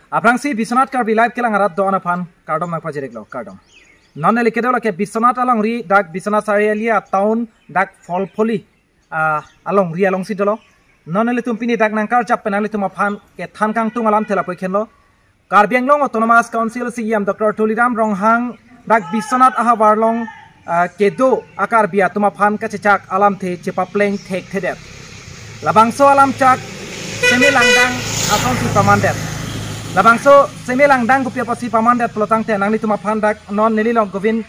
Aprang si Bisonat Karbi live kelang arat do anapan kardom nang pajerek lo kardom. Non elikedo lake Bisonat along ri dak Bisonat Sarialia town dak Folpoli along ri along sidolo. Non elitum pini dak nang karjap penalitum apan ke than kang tung alam tela poiken lo. Karbi Anglong Autonomous Council CM Dr. Tuliram Ronghang dak Bisonat aha warlong kedo akar bia tumapan kacecak alam te cepapleng tek tedet. Labangso alam cak semi langdang aton si pamandet. Labangso semi langdang gupia pasi pamandet pelotang te nang ni tumapan dak non nililong govin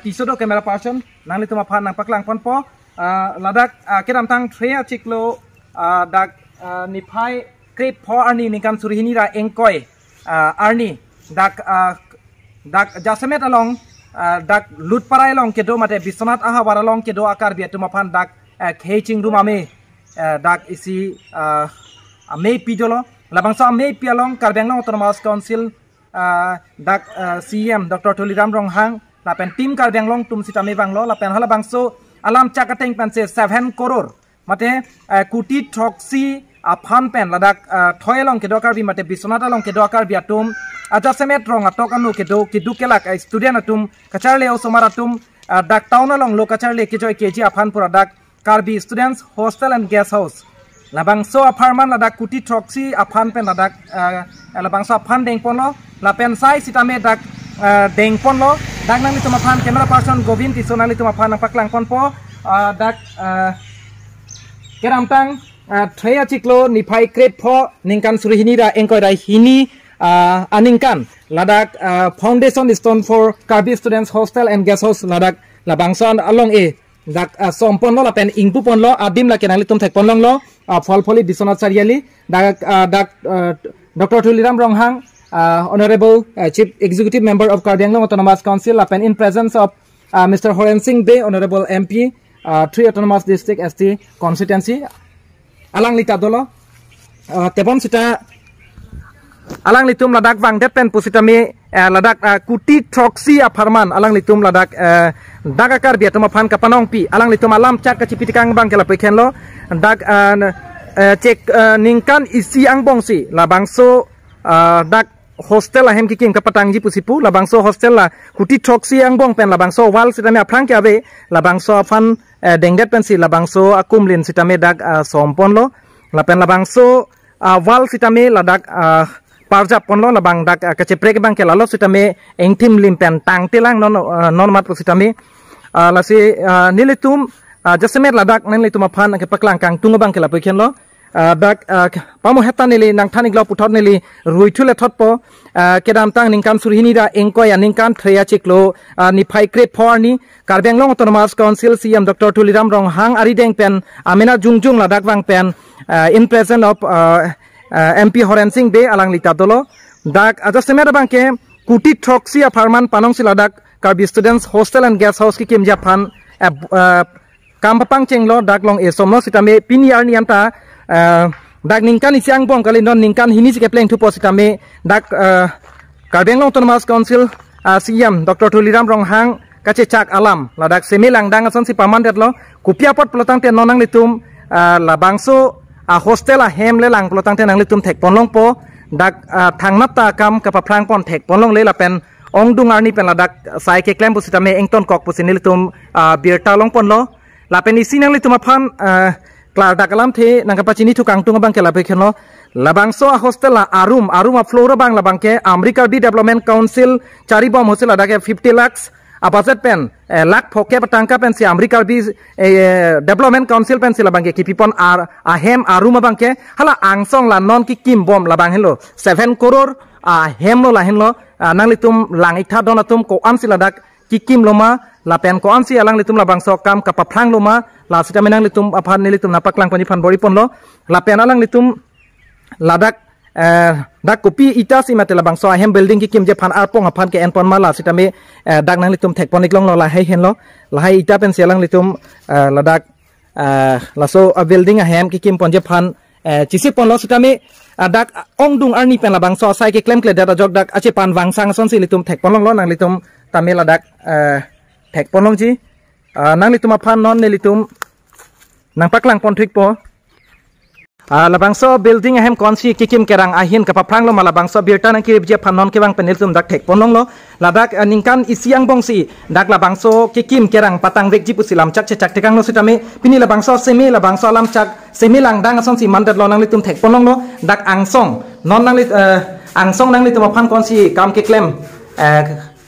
tisodo kamera person nang ni tumapan nang paklang ponpo ladak kiram tang trea ciklo dak nipai krip po arni nikam surihini ra engkoi arni dak jasemet along dak lut parai long kedo mate Bisonat aha waralong kedo akar bia tumapan dak kheching room ame dak isi ame pidolo labangso ame pialong Karbenglong Autonomous Council dak CM Dr. Tuliram Ronghang lapen tim Karbenglong tum sitame banglo lapen hala bangso alam chakateng panse 7 crore mate kuti troxi aphan pen ladak thoyalong kedo akar bi mate Bisonat along kedo akar bia tum Ajasemet rong atok anu kedo kelak student atum kacharle o somaratum dak town along lo kacharle kejoy keji aphan pura dak Karbi students hostel and guest house labang so apartment ladak kuti troxi aphan pen ladak labang so aphan dengpon lo lapen sai sitame dak dengpon lo dak nang itu aphan camera person Govin tisonali tu aphan paklang ponpo dak keramtang treya ciklo nipai krep pho ningkan surihini ra engkoi rai hini aningkan ladak foundation stone for Karbi students hostel and guest house ladak labangson along dak sompon lo lapen ingpu pon lo adim la kenali tum thek pon long lo Folpoli Bisonat Sariali dak Dr. Tuliram Ronghang honorable chief executive member of Karbenglong Autonomous Council lapen in presence of Mr. Horen Singh Bey honorable MP 3 autonomous district ST constituency alang lita dolo tepon sita alang litum ladak wang depen pusitami ladak kuti troxi aparman alang litum ladak dagakar bia tuma phan kapanong pi alang litum alam chat ka cipitikang bang kela pekhen lo dak cek ningkan isi ang bongsi labangso dak hostel ahem kikim kapatangji pusipu labangso hostel la kuti troxi ang bong pen labangso wal sitame aprang ke abe labangso phan dengdet pen si labangso akumlin sitame dak sompon lo lapen labangso wal sitame ladak parjap ponlo labang dak kaceprek bang ke lalo sitame engtim limpen tang telang non mat sitame lasi nilitum jasemet ladak nang litum aphan ke paklang kang tunga bang ke la pekhen lo dak pamo heta nili nang thani glo puthot nili ruithule thotpo kedam tang ningkan surhini da engkoi aningkan threya ciklo niphai krep phorni Karbenglong Autonomous Council CM Dr. Tuliram Ronghang ari deng pen amena jungjung ladak bang pen in presence of MP Horen Singh Bey alang lita dolo dak ajasemet bangke kuti troxi apartment panong siladak Karbi students hostel and guest house ki kim japan kampapang chenglo dak long esomno sitame piniar niamta dak ningkan isiang bong kali non ningkan hini sike pleng thupo sitame dak Karbenglong Autonomous Council CM Dr. Tuliram Ronghang kache chak alam ladak semi langdang ason si pamandet lo kupiapot pelotang te nonang litum labangso hostel hem le lang pelotang te nang litum thek ponlong po dak thangnapta kam kapaprang pon thek ponlong le lapen ong dungarni pen ladak sai ke klem pusitame engton kok pusinil litum birta long pon lo lapen isi nang litum aphan klar dakalam the nang kapachini tu kang tung bang ke lape kheno labangso hostel arum floor bang labangke America Development Council chari bom hostel adake 50 lakhs abajet pen lak phoke patangka pen si America Development Council pen sila bangke kipipon ahem aruma bangke hala angsong la non ki kim bom la bang hello 7 crore hem lo la hen lo nang litum lang itha donatum ko am sila dak ki kim loma la pen ko am si alang litum la bangso kam kapaplang loma la sita menang litum aphan nilitum napaklang pani phan bori pon lo la pen alang litum ladak dak kopi ita si mate labang so ahem building ki kim je phan arpong aphan ke en pon mala sitame dak nang litum thek ponik long lo la hai hen lo la hai ita pen selang litum ladak laso building ahem ki kim pon je phan chisi pon lo sitame dak ongdung arni pen labang so sai ke claim kle data jok dak ache pan wangsang son si litum thek pon long lo nang litum tamel ladak thek pon long ji nang litum aphan non ne litum nang paklang pon thik po labangso building ahem konsi kikim kerang ahin kapaprang lo malabangso birta nang kirib je panon ke bang penil tum dak thek ponong lo ladak ningkan isiang bongsi dak labangso kikim kerang patang vekji pusilam chak chak tekang lo sitame pini labangso semi labangso alam chak semi lang dang asong si mandat lo nang li tum thek ponong lo dak angsong non nang li angsong nang li tum pan konsi kam ke klem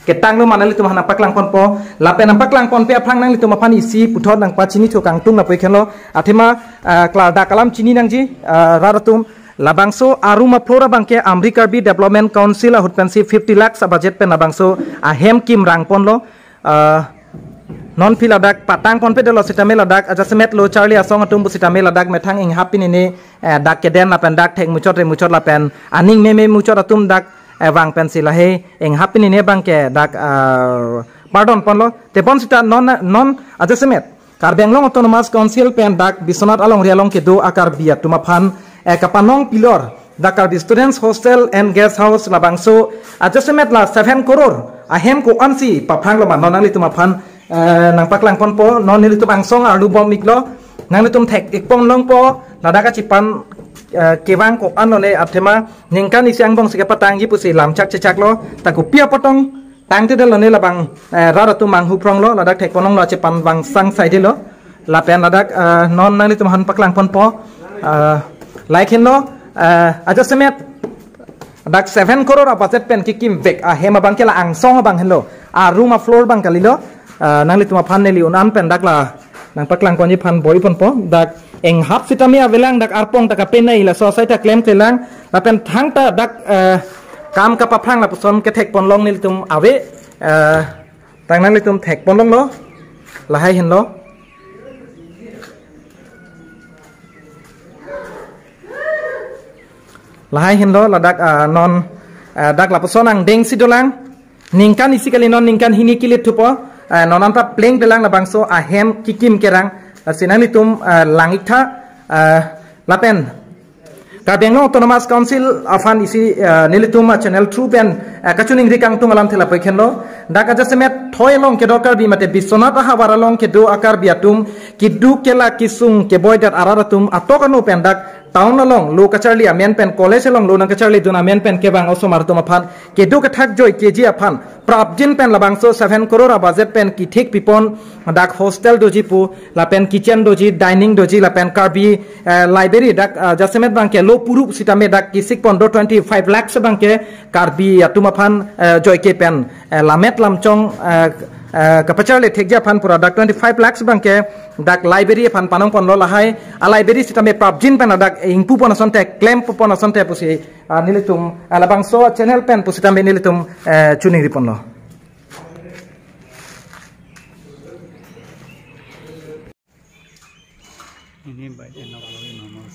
ketang lo manali tum hanak paklang pon po lapen nampak lang pon pe aplang nang litum apan isi puthot nang pachini tho kang tung na poi khenlo athema klar da kalam chini nang ji raratum labangso aruma flora bangke amrikarbi development council a hutpensi 50 lakhs a budget pen labangso ahem kim rang pon lo non philadak patang pon pe de lo sitame ladak adjustment lo charlie asong atum bu sitame ladak methang ing hapin ini dak keden lapen dak thek muchot lapen aning meme muchot atum dak evang pensila he eng hapin ini bangke dak pardon ponlo te pon sita non adjustment karbenglong autonomous council pen dak bisonat along rialong ke do akar biat tumaphan kapanong pilor dakar students hostel and guest house labangso adjustment la 7 crore ahem ko ansi paphang lo man non li tumaphan nang paklang pon po non li tum angsong alu bom miklo nang li tum thek ikpong long po ladaka chipan kebang ko anone athema ningkan isiang bong sike patang ji pusi lam chak chak lo taku pia potong tang te lo ne labang raratu mang hu prong lo ladak thek ponong lo chepan bang sang side lo lapen ladak non nang li tum han paklang pon po like hin lo adjustment dak 7 crore budget pen kikim vek a hema bang kela angsong bang hen lo a room a floor bang kalilo nang li tum phan ne li unan pen dak la nang paklang kon ji phan boi pon po dak eng hap sitami avelang dak arpong tak penai la society claim telang lapen thang ta dak kam ka paphang la puson ke thek pon long nil tum ave tang nang litum thek pon long lo la hai hin lo la hai hin lo la dak non dak la puson ang deng sidolang ningkan isikali non ningkan hini kilit thupo nonan pa pleng telang la bangso ahem kikim kerang sinani tum langitha lapen kabengno autonomous council afan isi nilitum channel true pen kachuning rikang tung alam thela poikhenlo dak adjustment thoilong ke dokar bi mate bisonat ha waralong ke do akar biatum kidu kela kisung ke boydat araratum atokano pen dak town along lo kacharli amen pen college along lo nang kacharli duna men pen kebang osomar tum aphan ke do kathak joy keji aphan prabjin pen labangso 7 crore budget pen ki thik pipon dak hostel doji pu lapen kitchen doji dining doji lapen karbi library dak adjustment bangke lo purup sitame dak kisik pon 25 lakhs bangke karbi atum aphan joy ke pen lamet lamchong kapacharle thekja phan pura dak 25 lakhs bangke dak library phan panong pon lo lahai a library sitame prabjin pen dak ingpu pon asonte claim pon asonte pusi nilitum alabangso channel pen pusitame nilitum chuning ripon lo ini baik enak lagi nomor